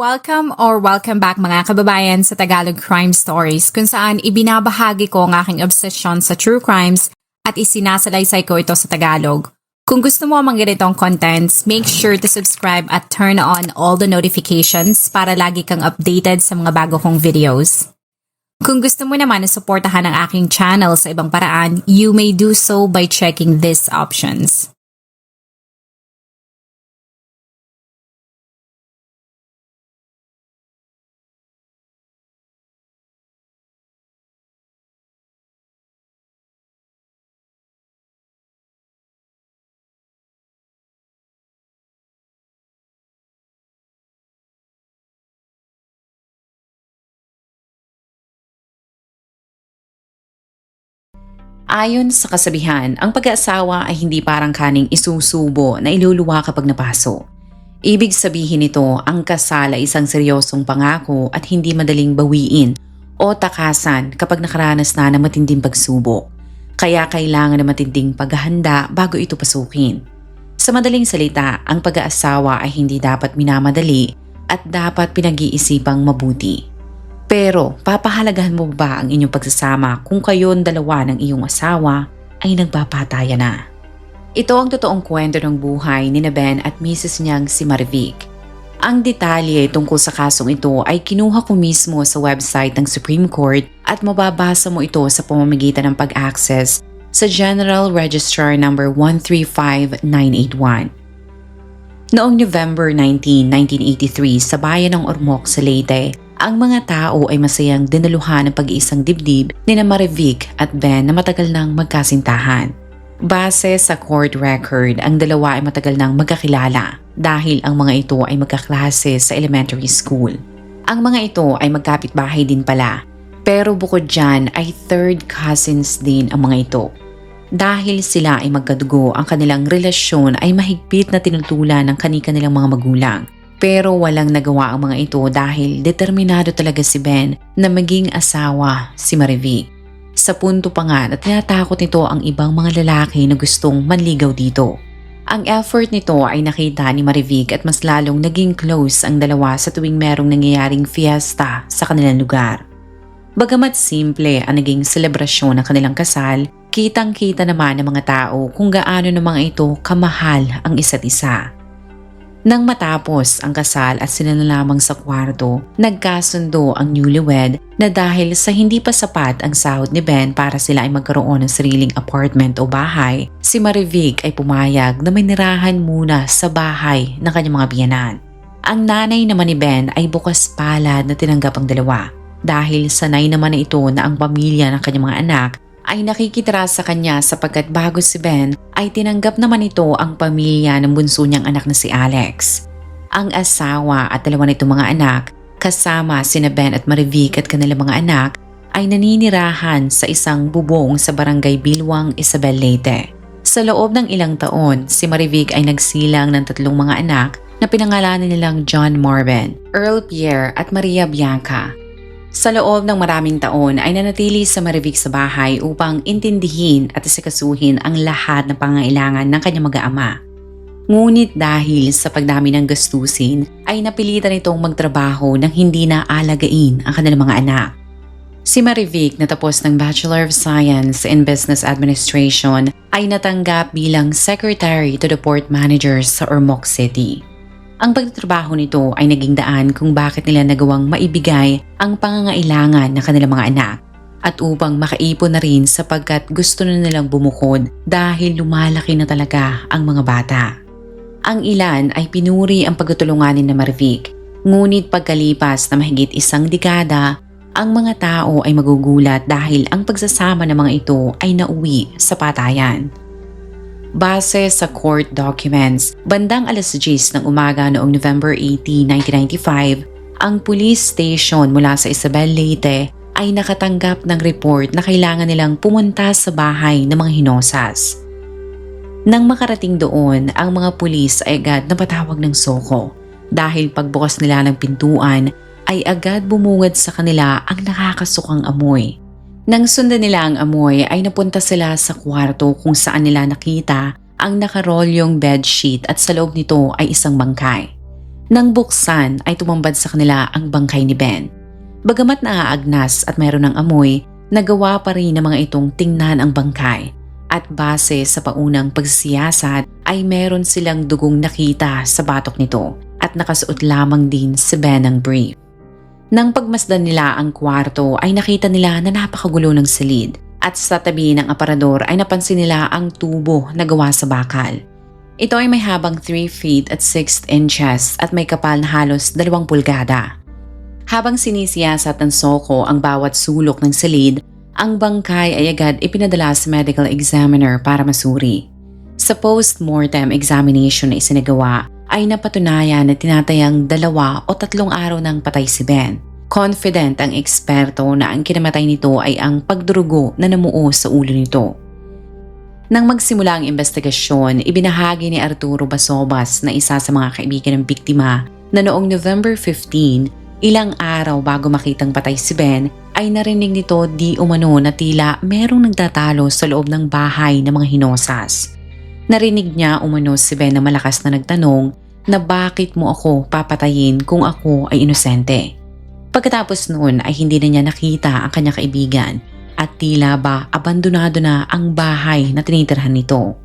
Welcome back mga kababayan sa Tagalog Crime Stories kung saan ibinabahagi ko ang aking obsession sa true crimes at isinasalaysay ko ito sa Tagalog. Kung gusto mo ang mga ganitong contents, make sure to subscribe at turn on all the notifications para lagi kang updated sa mga bago kong videos. Kung gusto mo naman na suportahan ang aking channel sa ibang paraan, you may do so by checking these options. Ayon sa kasabihan, ang pag-aasawa ay hindi parang kaning isusubo na iluluwa kapag napaso. Ibig sabihin nito, ang kasal ay isang seryosong pangako at hindi madaling bawiin o takasan kapag nakaranas na ng matinding pagsubok. Kaya kailangan ng matinding paghahanda bago ito pasukin. Sa madaling salita, ang pag-aasawa ay hindi dapat minamadali at dapat pinag-iisipang mabuti. Pero papahalagahan mo ba ang inyong pagsasama kung kayo'n dalawa ng iyong asawa ay nagpapatayan na? Ito ang totoong kwento ng buhay ni Ben at Mrs. niyang si Marivic. Ang detalye tungkol sa kasong ito ay kinuha ko mismo sa website ng Supreme Court at mababasa mo ito sa pamamagitan ng pag-access sa General Registrar No. 135981. Noong November 19, 1983 sa bayan ng Ormoc sa Leyte, ang mga tao ay masayang dinaluhan ng pag-iisang dibdib ni Marivic at Ben na matagal nang magkasintahan. Base sa court record, ang dalawa ay matagal nang magkakilala dahil ang mga ito ay magkaklase sa elementary school. Ang mga ito ay magkapitbahay din pala, pero bukod dyan ay third cousins din ang mga ito. Dahil sila ay magkadugo, ang kanilang relasyon ay mahigpit na tinutulan ng kani-kanilang mga magulang. Pero walang nagawa ang mga ito dahil determinado talaga si Ben na maging asawa si Marivic. Sa punto pa nga na tinatakot nito ang ibang mga lalaki na gustong manligaw dito. Ang effort nito ay nakita ni Marivic at mas lalong naging close ang dalawa sa tuwing merong nangyayaring fiesta sa kanilang lugar. Bagamat simple ang naging selebrasyon ng kanilang kasal, kitang-kita naman ng mga tao kung gaano ng mga ito kamahal ang isa't isa. Nang matapos ang kasal at sila na lamang sa kwarto, nagkasundo ang newlywed na dahil sa hindi pa sapat ang sahod ni Ben para sila ay magkaroon ng sariling apartment o bahay, si Marivic ay pumayag na manirahan muna sa bahay ng kanyang mga biyenan. Ang nanay naman ni Ben ay bukas palad na tinanggap ang dalawa dahil sanay naman na ito na ang pamilya ng kanyang mga anak ay nakikitira sa kanya sapagkat bago si Ben ay tinanggap naman ito ang pamilya ng bunso niyang anak na si Alex. Ang asawa at dalawa nitong mga anak kasama sina Ben at Marivic at kanilang mga anak ay naninirahan sa isang bubong sa barangay Bilwang, Isabel, Leyte. Sa loob ng ilang taon, si Marivic ay nagsilang ng tatlong mga anak na pinangalanan nilang John Marvin, Earl Pierre at Maria Bianca. Sa loob ng maraming taon ay nanatili sa Marivic sa bahay upang intindihin at isikasuhin ang lahat ng pangailangan ng kanyang mag-aama. Ngunit dahil sa pagdami ng gastusin ay napilitan itong magtrabaho nang hindi na alagain ang kanilang mga anak. Si Marivic na tapos ng Bachelor of Science in Business Administration ay natanggap bilang Secretary to the Port Managers sa Ormoc City. Ang pagtatrabaho nito ay naging daan kung bakit nila nagawang maibigay ang pangangailangan ng kanilang mga anak at upang makaipon na rin sapagkat gusto na nilang bumukod dahil lumalaki na talaga ang mga bata. Ang ilan ay pinuri ang pagtutulungan ni Marivic, ngunit pagkalipas na mahigit isang dekada, ang mga tao ay magugulat dahil ang pagsasama ng mga ito ay nauwi sa patayan. Base sa court documents, bandang alas 10 ng umaga noong November 18, 1995, ang police station mula sa Isabel, Leyte ay nakatanggap ng report na kailangan nilang pumunta sa bahay ng mga hinosas. Nang makarating doon, ang mga pulis ay agad napatawag ng soko dahil pagbukas nila ng pintuan ay agad bumungad sa kanila ang nakakasukang amoy. Nang sundan nila ang amoy ay napunta sila sa kwarto kung saan nila nakita ang nakarolyong bedsheet at sa loob nito ay isang bangkay. Nang buksan ay tumambad sa kanila ang bangkay ni Ben. Bagamat naaagnas at mayroon ng amoy, nagawa pa rin ng mga itong tingnan ang bangkay. At base sa paunang pagsisiyasat ay meron silang dugong nakita sa batok nito at nakasuot lamang din si Ben ng brief. Nang pagmasdan nila ang kwarto ay nakita nila na napakagulo ng silid at sa tabi ng aparador ay napansin nila ang tubo na gawa sa bakal. Ito ay may habang 3 feet at 6 inches at may kapal na halos 2 pulgada. Habang sinisiyasat ng Soko ang bawat sulok ng silid, ang bangkay ay agad ipinadala sa medical examiner para masuri. Sa post-mortem examination na isinagawa ay napatunayan na tinatayang 2 o 3 araw nang patay si Ben. Confident ang eksperto na ang kinamatay nito ay ang pagdurugo na namuo sa ulo nito. Nang magsimula ang investigasyon, ibinahagi ni Arturo Basobas na isa sa mga kaibigan ng biktima na noong November 15, ilang araw bago makitang patay si Ben, ay narinig nito di umano na tila merong nagtatalo sa loob ng bahay ng mga hinosas. Narinig niya umano si Ben na malakas na nagtanong na bakit mo ako papatayin kung ako ay inosente. Pagkatapos noon ay hindi na niya nakita ang kanyang kaibigan at tila ba abandonado na ang bahay na tinitirhan nito.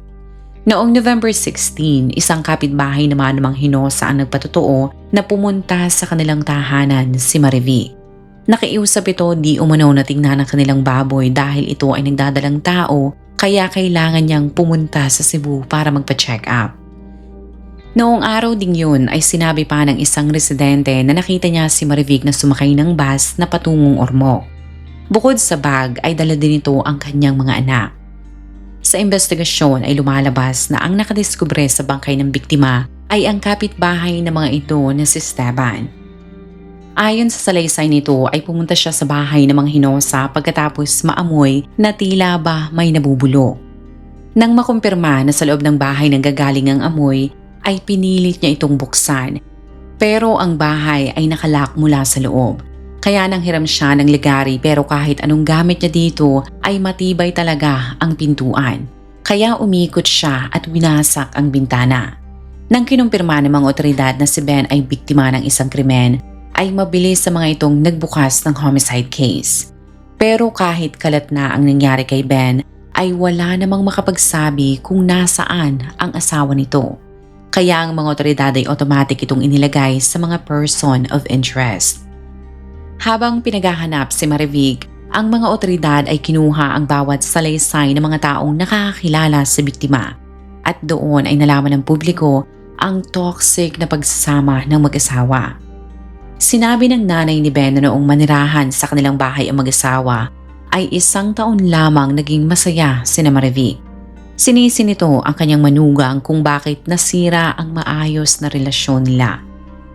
Noong November 16, isang kapitbahay naman ng mga hinosa ang nagpatotoo na pumunta sa kanilang tahanan si Marivic. Nakiusap ito di umano na tingnan ang kanilang baboy dahil ito ay nagdadalang tao kaya kailangan niyang pumunta sa Cebu para magpa-check up. Noong araw ding yun ay sinabi pa ng isang residente na nakita niya si Marivic na sumakay ng bus na patungong Ormoc. Bukod sa bag ay dala din ito ang kanyang mga anak. Sa investigasyon ay lumalabas na ang nakadiskubre sa bangkay ng biktima ay ang kapitbahay ng mga ito na si Esteban. Ayon sa salaysay nito ay pumunta siya sa bahay ng mga hinosa pagkatapos maamoy na tila ba may nabubulo. Nang makumpirma na sa loob ng bahay nanggagaling ang amoy ay pinilit niya itong buksan. Pero ang bahay ay nakalak mula sa loob. Kaya nang hiram siya ng ligari pero kahit anong gamit niya dito ay matibay talaga ang pintuan. Kaya umikot siya at winasak ang bintana. Nang kinumpirma ng mga otoridad na si Ben ay biktima ng isang krimen, ay mabilis sa mga itong nagbukas ng homicide case. Pero kahit kalat na ang nangyari kay Ben, ay wala namang makapagsabi kung nasaan ang asawa nito. Kaya ang mga otoridad ay automatic itong inilagay sa mga person of interest. Habang pinaghahanap si Marivic, ang mga otoridad ay kinuha ang bawat salaysay ng mga taong nakakakilala sa biktima. At doon ay nalaman ng publiko ang toxic na pagsasama ng mag-asawa. Sinabi ng nanay ni Ben na noong manirahan sa kanilang bahay ang mag-asawa ay 1 taon lamang naging masaya sina Marivic. Sinisi nito ang kanyang manugang kung bakit nasira ang maayos na relasyon nila.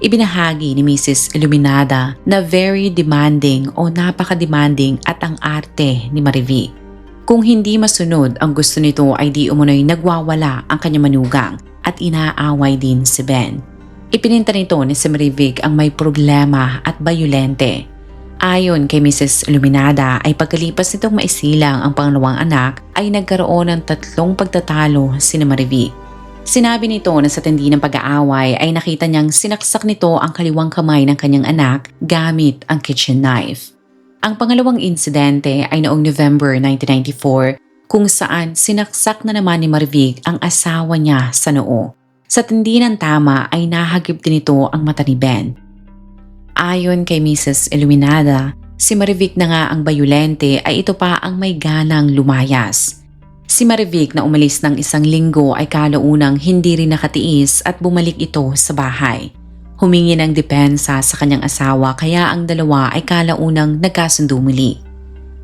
Ibinahagi ni Mrs. Iluminada na very demanding o napaka-demanding at ang arte ni Marivic. Kung hindi masunod ang gusto nito ay di umunoy nagwawala ang kanyang manugang at inaaway din si Ben. Ipininta nito ni si Marivic ang may problema at bayolente. Ayon kay Mrs. Iluminada ay pagkalipas nitong maisilang ang pangalawang anak ay nagkaroon ng 3 pagtatalo si Marivic. Sinabi nito na sa tindi ng pag-aaway ay nakita niyang sinaksak nito ang kaliwang kamay ng kanyang anak gamit ang kitchen knife. Ang pangalawang insidente ay noong November 1994 kung saan sinaksak na naman ni Marivic ang asawa niya sa noo. Sa tindi ng tama ay nahagip din ito ang mata ni Ben. Ayon kay Mrs. Iluminada, si Marivic na nga ang bayolente ay ito pa ang may ganang lumayas. Si Marivic na umalis ng 1 linggo ay kalaunang hindi rin nakatiis at bumalik ito sa bahay. Humingi ng depensa sa kanyang asawa kaya ang dalawa ay kalaunang nagkasundo muli.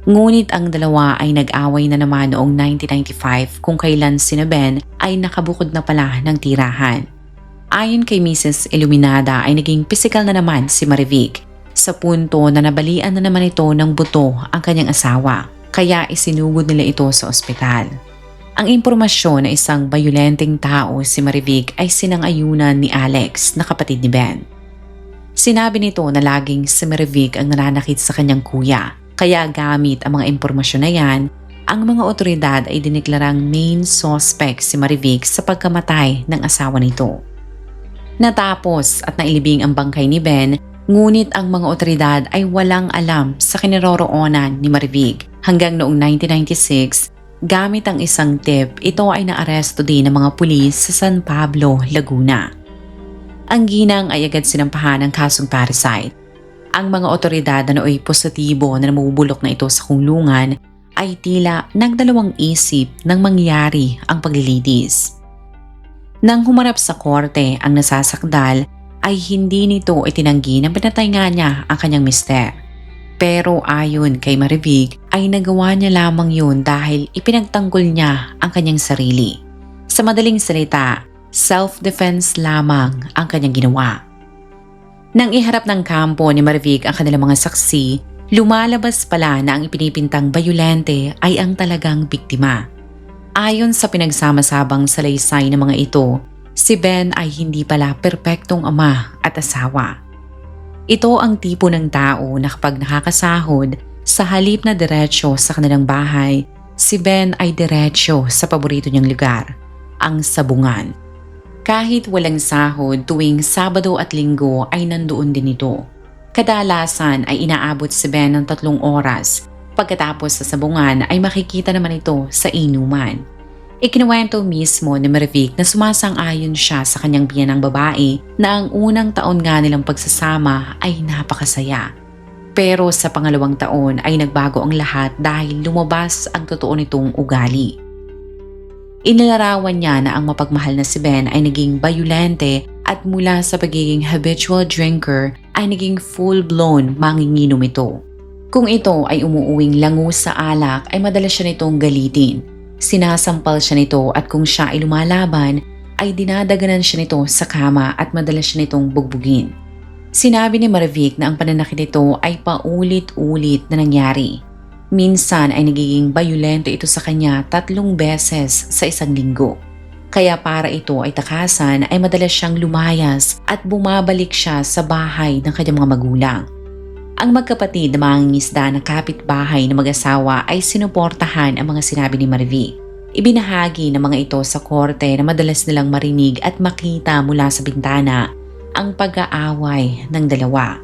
Ngunit ang dalawa ay nag-away na naman noong 1995 kung kailan sina Ben ay nakabukod na pala ng tirahan. Ayon kay Mrs. Iluminada ay naging pisikal na naman si Marivic sa punto na nabalian na naman ito ng buto ang kanyang asawa kaya isinugod nila ito sa ospital. Ang impormasyon na isang bayolenteng tao si Marivic ay sinang-ayunan ni Alex na kapatid ni Ben. Sinabi nito na laging si Marivic ang nananakit sa kanyang kuya. Kaya gamit ang mga impormasyon na yan, ang mga otoridad ay dineklarang main suspect si Marivic sa pagkamatay ng asawa nito. Natapos at nailibing ang bangkay ni Ben, ngunit ang mga otoridad ay walang alam sa kinaroroonan ni Marivig. Hanggang noong 1996, gamit ang isang tip, ito ay naaresto din ng mga pulis sa San Pablo, Laguna. Ang ginang ay agad sinampahan ng kasong parasite. Ang mga otoridad na nooy positibo na namubulok na ito sa kulungan ay tila nagdalawang isip nang mangyari ang paglilitis. Nang humarap sa korte ang nasasakdal ay hindi nito itinanggi na pinatay nga niya ang kanyang mister. Pero ayon kay Marivig ay nagawa niya lamang yun dahil ipinagtanggol niya ang kanyang sarili. Sa madaling salita, self-defense lamang ang kanyang ginawa. Nang iharap ng kampo ni Marivig ang kanilang mga saksi, lumalabas pala na ang ipinipintang bayolente ay ang talagang biktima. Ayon sa pinagsama-sabang salaysay ng mga ito, si Ben ay hindi pala perpektong ama at asawa. Ito ang tipo ng tao na kapag nakakasahod, sa halip na diretsyo sa kanilang bahay, si Ben ay diretsyo sa paborito niyang lugar, ang sabungan. Kahit walang sahod tuwing Sabado at Linggo ay nandoon din ito. Kadalasan ay inaabot si Ben ng 3 oras. Pagkatapos sa sabungan ay makikita naman ito sa inuman. Ikinuwento mismo ni Marivig na sumasang-ayon siya sa kanyang biyanang babae na ang unang taon nga nilang pagsasama ay napakasaya. Pero sa pangalawang taon ay nagbago ang lahat dahil lumabas ang totoo nitong ugali. Inilarawan niya na ang mapagmahal na si Ben ay naging bayolente at mula sa pagiging habitual drinker ay naging full-blown manginginom ito. Kung ito ay umuuwing lango sa alak ay madalas siya nitong galitin. Sinasampal siya nito at kung siya ay lumalaban ay dinadaganan siya nito sa kama at madalas siya nitong bugbugin. Sinabi ni Marivig na ang pananakit nito ay paulit-ulit na nangyari. Minsan ay nagiging bayolente ito sa kanya 3 beses sa isang linggo. Kaya para ito ay takasan ay madalas siyang lumayas at bumabalik siya sa bahay ng kanyang mga magulang. Ang magkapatid na mangingisda ng kapitbahay na mag-asawa ay sinuportahan ang mga sinabi ni Marivig. Ibinahagi ng mga ito sa korte na madalas nilang marinig at makita mula sa bintana ang pag-aaway ng dalawa.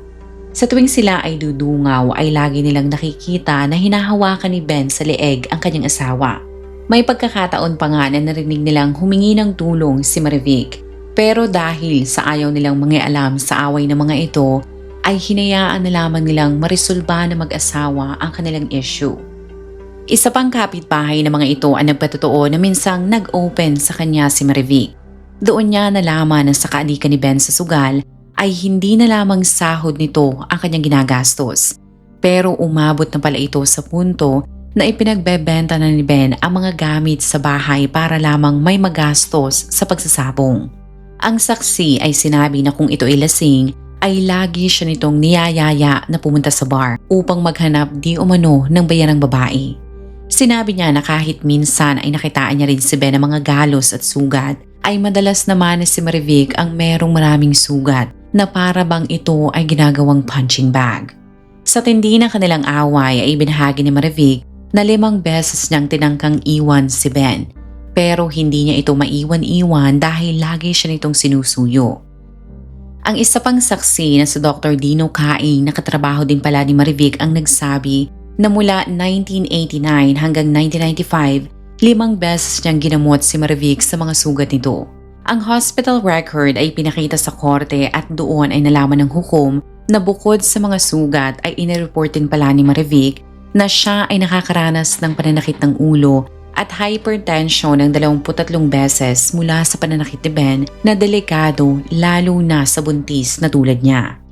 Sa tuwing sila ay dudungaw ay lagi nilang nakikita na hinahawakan ni Ben sa leeg ang kanyang asawa. May pagkakataon pa nga na narinig nilang humingi ng tulong si Marivig. Pero dahil sa ayaw nilang mangialam sa away ng mga ito, ay hinayaan na lamang nilang marisolba na mag-asawa ang kanilang issue. Isa pang kapitbahay ng mga ito ang nagpatotoo na minsang nag-open sa kanya si Marivig. Doon niya nalaman na sa kaalikan ni Ben sa sugal ay hindi na lamang sahod nito ang kanyang ginagastos. Pero umabot na pala ito sa punto na ipinagbebenta na ni Ben ang mga gamit sa bahay para lamang may magastos sa pagsasabong. Ang saksi ay sinabi na kung ito ay lasing, ay lagi siya nitong niyayaya na pumunta sa bar upang maghanap di umano ng bayanang babae. Sinabi niya na kahit minsan ay nakitaan niya rin si Ben ng mga galos at sugat, ay madalas naman na si Marivig ang merong maraming sugat na para bang ito ay ginagawang punching bag. Sa tindi ng kanilang away ay binahagi ni Marivig na 5 beses niyang tinangkang iwan si Ben, pero hindi niya ito maiwan-iwan dahil lagi siya nitong sinusuyo. Ang isa pang saksi na si Dr. Dino Caing na katrabaho din pala ni Marivig ang nagsabi na mula 1989 hanggang 1995, 5 beses niyang ginamot si Marivig sa mga sugat nito. Ang hospital record ay pinakita sa korte at doon ay nalaman ng hukom na bukod sa mga sugat ay inireport din pala ni Marivig na siya ay nakakaranas ng pananakit ng ulo at hypertension ng 23 beses mula sa pananakit ni Ben na delikado lalo na sa buntis na tulad niya.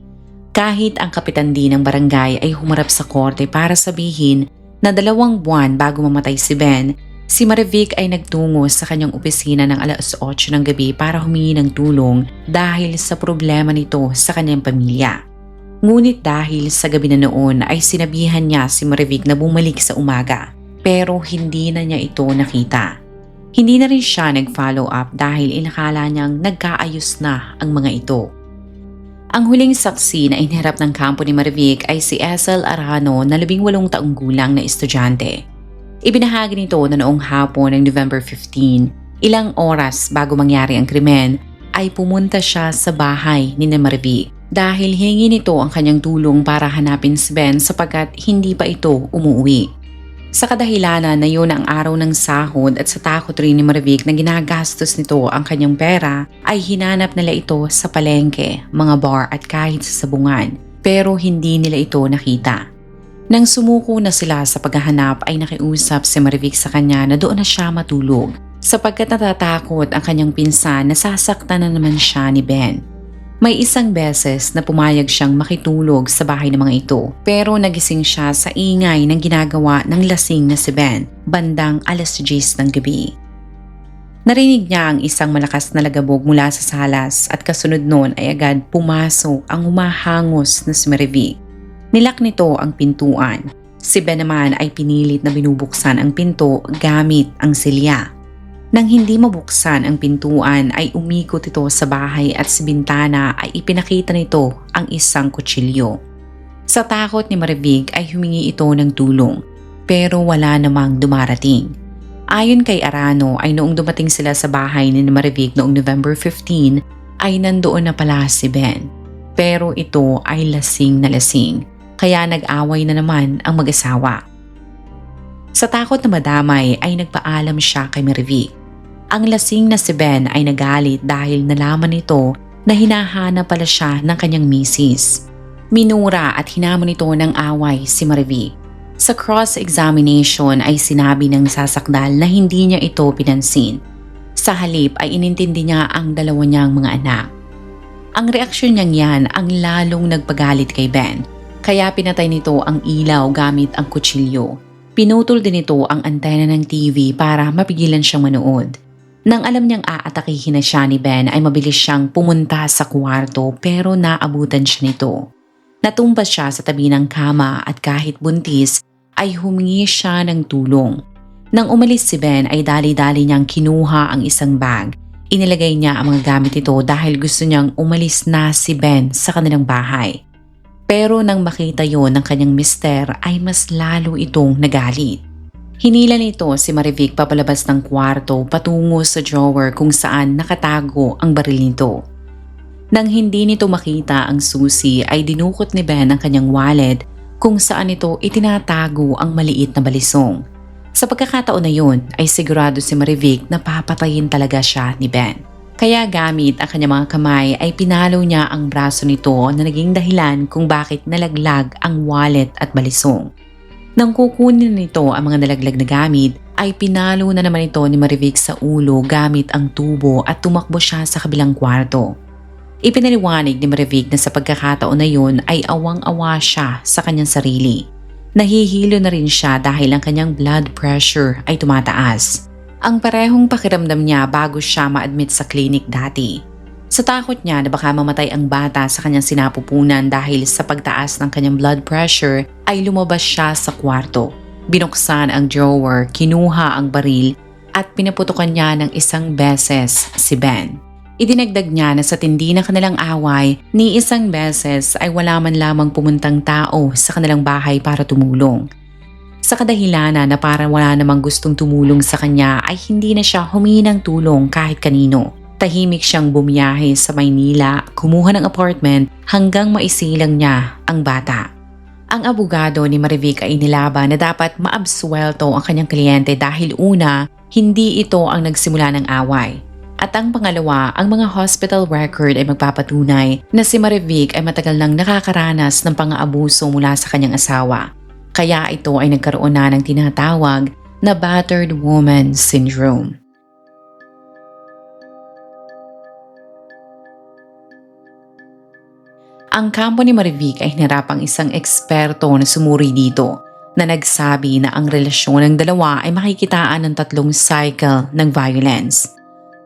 Kahit ang kapitan din ng barangay ay humarap sa korte para sabihin na 2 buwan bago mamatay si Ben, si Marivig ay nagtungo sa kanyang opisina ng 8:00 ng gabi para humingi ng tulong dahil sa problema nito sa kanyang pamilya. Ngunit dahil sa gabi na noon ay sinabihan niya si Marivig na bumalik sa umaga. Pero hindi na niya ito nakita. Hindi na rin siya nag-follow up dahil inakala niyang nagkaayos na ang mga ito. Ang huling saksi na inharap ng kampo ni Marivig ay si Esel Arano na 18 taong gulang na estudyante. Ibinahagi nito na noong hapon ng November 15, ilang oras bago mangyari ang krimen, ay pumunta siya sa bahay ni Marivic dahil hingi nito ang kanyang tulong para hanapin si Ben sapagkat hindi pa ito umuwi. Sa kadahilanan na yun ang araw ng sahod at sa takot rin ni Marivic na ginagastos nito ang kanyang pera, ay hinanap nila ito sa palengke, mga bar at kahit sa sabungan, pero hindi nila ito nakita. Nang sumuko na sila sa paghahanap ay nakiusap si Marivic sa kanya na doon na siya matulog sapagkat natatakot ang kanyang pinsan na sasaktan na naman siya ni Ben. May isang beses na pumayag siyang makitulog sa bahay ng mga ito pero nagising siya sa ingay ng ginagawa ng lasing na si Ben bandang 10:00 ng gabi. Narinig niya ang isang malakas na lagabog mula sa salas at kasunod noon ay agad pumasok ang humahangos na si Marivic. Nilak nito ang pintuan. Si Ben naman ay pinilit na binubuksan ang pinto gamit ang silya. Nang hindi mabuksan ang pintuan ay umikot ito sa bahay at sa bintana ay ipinakita nito ang isang kutsilyo. Sa takot ni Marivic ay humingi ito ng tulong pero wala namang dumarating. Ayon kay Arano ay noong dumating sila sa bahay ni Marivic noong November 15 ay nandoon na pala si Ben. Pero ito ay lasing na lasing kaya nag-away na naman ang mag-asawa. Sa takot na madamay ay nagpaalam siya kay Marivic. Ang lasing na si Ben ay nagalit dahil nalaman nito na hinahanap pala siya ng kanyang misis. Minura at hinamon nito ng away si Marivic. Sa cross-examination ay sinabi ng sasakdal na hindi niya ito pinansin. Sa halip ay inintindi niya ang dalawa niyang mga anak. Ang reaksyon niyang yan ang lalong nagpagalit kay Ben, kaya pinatay nito ang ilaw gamit ang kutsilyo. Pinutol din ito ang antena ng TV para mapigilan siyang manood. Nang alam niyang aatakihin na siya ni Ben ay mabilis siyang pumunta sa kwarto pero naabutan siya nito. Natumba siya sa tabi ng kama at kahit buntis ay humingi siya ng tulong. Nang umalis si Ben ay dali-dali niyang kinuha ang isang bag. Inilagay niya ang mga gamit ito dahil gusto niyang umalis na si Ben sa kanilang bahay. Pero nang makita yon ng kanyang mister ay mas lalo itong nagalit. Hinila nito si Marivic papalabas ng kwarto patungo sa drawer kung saan nakatago ang baril nito. Nang hindi nito makita ang susi ay dinukot ni Ben ang kanyang wallet kung saan ito itinatago ang maliit na balisong. Sa pagkakataon na yun ay sigurado si Marivic na papatayin talaga siya ni Ben. Kaya gamit ang kanyang mga kamay ay pinalo niya ang braso nito na naging dahilan kung bakit nalaglag ang wallet at balisong. Nang kukunin nito ang mga nalaglag na gamit, ay pinalo na naman ito ni Marivic sa ulo gamit ang tubo at tumakbo siya sa kabilang kwarto. Ipinaliwanag ni Marivic na sa pagkakataon na yun ay awang-awa siya sa kanyang sarili. Nahihilo na rin siya dahil ang kanyang blood pressure ay tumataas. Ang parehong pakiramdam niya bago siya ma-admit sa clinic dati. Sa takot niya na baka mamatay ang bata sa kanyang sinapupunan dahil sa pagtaas ng kanyang blood pressure ay lumabas siya sa kwarto. Binuksan ang drawer, kinuha ang baril at pinaputukan niya ng isang beses si Ben. Idinagdag niya na sa tindi ng kanilang away, ni isang beses ay wala man lamang pumuntang tao sa kanilang bahay para tumulong. Sa kadahilanan na para wala namang gustong tumulong sa kanya ay hindi na siya humingi ng tulong kahit kanino. Tahimik siyang bumiyahe sa Maynila, kumuha ng apartment hanggang maisilang niya ang bata. Ang abogado ni Marivic ay inilaban na dapat maabsuelto ang kanyang kliyente dahil una, hindi ito ang nagsimula ng away. At ang pangalawa, ang mga hospital record ay magpapatunay na si Marivic ay matagal nang nakakaranas ng pang-aabuso mula sa kanyang asawa. Kaya ito ay nagkaroon na ng tinatawag na battered woman syndrome. Ang kampo ni Marivic ay hinarap ang isang eksperto na sumuri dito na nagsabi na ang relasyon ng dalawa ay makikitaan ng 3 cycle ng violence.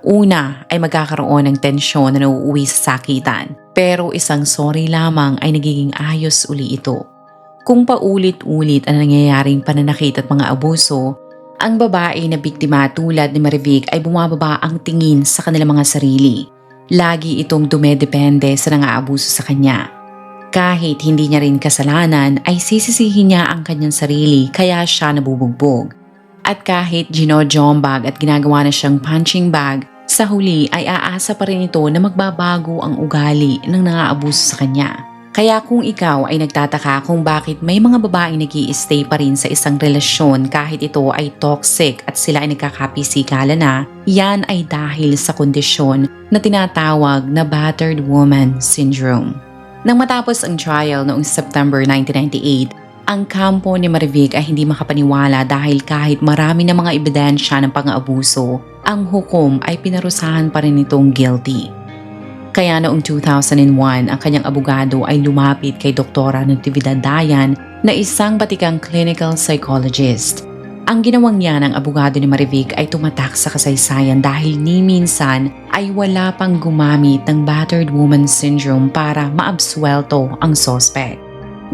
Una ay magkakaroon ng tensyon na nauuwi sa sakitan pero isang sorry lamang ay nagiging ayos uli ito. Kung paulit-ulit ang nangyayaring pananakit at mga abuso, ang babae na biktima tulad ni Marivic ay bumababa ang tingin sa kanilang mga sarili. Lagi itong dumedepende sa nang-aabuso sa kanya. Kahit hindi niya rin kasalanan ay sisisihin niya ang kanyang sarili kaya siya nabubugbog. At kahit ginojombag at ginagawa na siyang punching bag, Sa huli ay aasa pa rin ito na magbabago ang ugali ng nangaabuso sa kanya. Kaya kung ikaw ay nagtataka kung bakit may mga babaeng nag-i-stay pa rin sa isang relasyon kahit ito ay toxic at sila ay nagkakapisikalan na, yan ay dahil sa kondisyon na tinatawag na battered woman syndrome. Nang matapos ang trial noong September 1998, ang kampo ni Marivic ay hindi makapaniwala dahil kahit marami na mga ebidensya ng pang-aabuso, ang hukom ay pinarusahan pa rin itong guilty. Kaya noong 2001, ang kanyang abogado ay lumapit kay Doktora Natividad Dayan na isang batikang clinical psychologist. Ang ginawang niya ng abogado ni Marivic ay tumatak sa kasaysayan dahil ni minsan ay wala pang gumamit ng battered woman syndrome para maabsuelto ang sospek.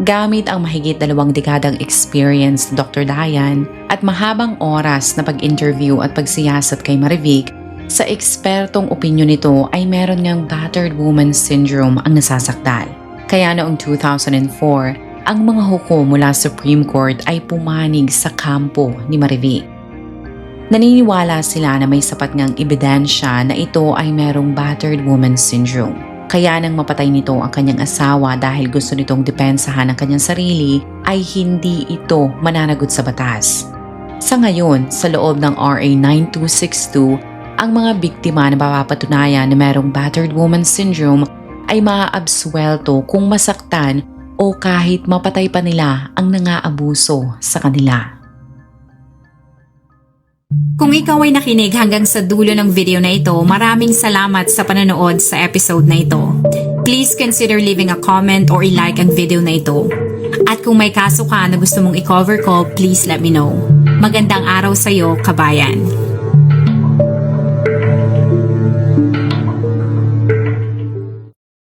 Gamit ang mahigit 2 dekadang experience ni Dr. Dayan at mahabang oras na pag-interview at pagsiyasat kay Marivic, sa ekspertong opinyon nito ay meron ngang battered woman syndrome ang nasasakdal. Kaya noong 2004, ang mga hukom mula Supreme Court ay pumanig sa kampo ni Marivic. Naniniwala sila na may sapat ngang ebidensya na ito ay merong battered woman syndrome. Kaya nang mapatay nito ang kanyang asawa dahil gusto nitong depensahan ang kanyang sarili, ay hindi ito mananagot sa batas. Sa ngayon, sa loob ng RA 9262, ang mga biktima na mapapatunayan na merong battered woman syndrome ay maaabsuelto kung masaktan o kahit mapatay pa nila ang nangaabuso sa kanila. Kung ikaw ay nakinig hanggang sa dulo ng video na ito, maraming salamat sa panonood sa episode na ito. Please consider leaving a comment or i-like ang video na ito. At kung may kaso ka na gusto mong i-cover ko, please let me know. Magandang araw sa iyo, kabayan.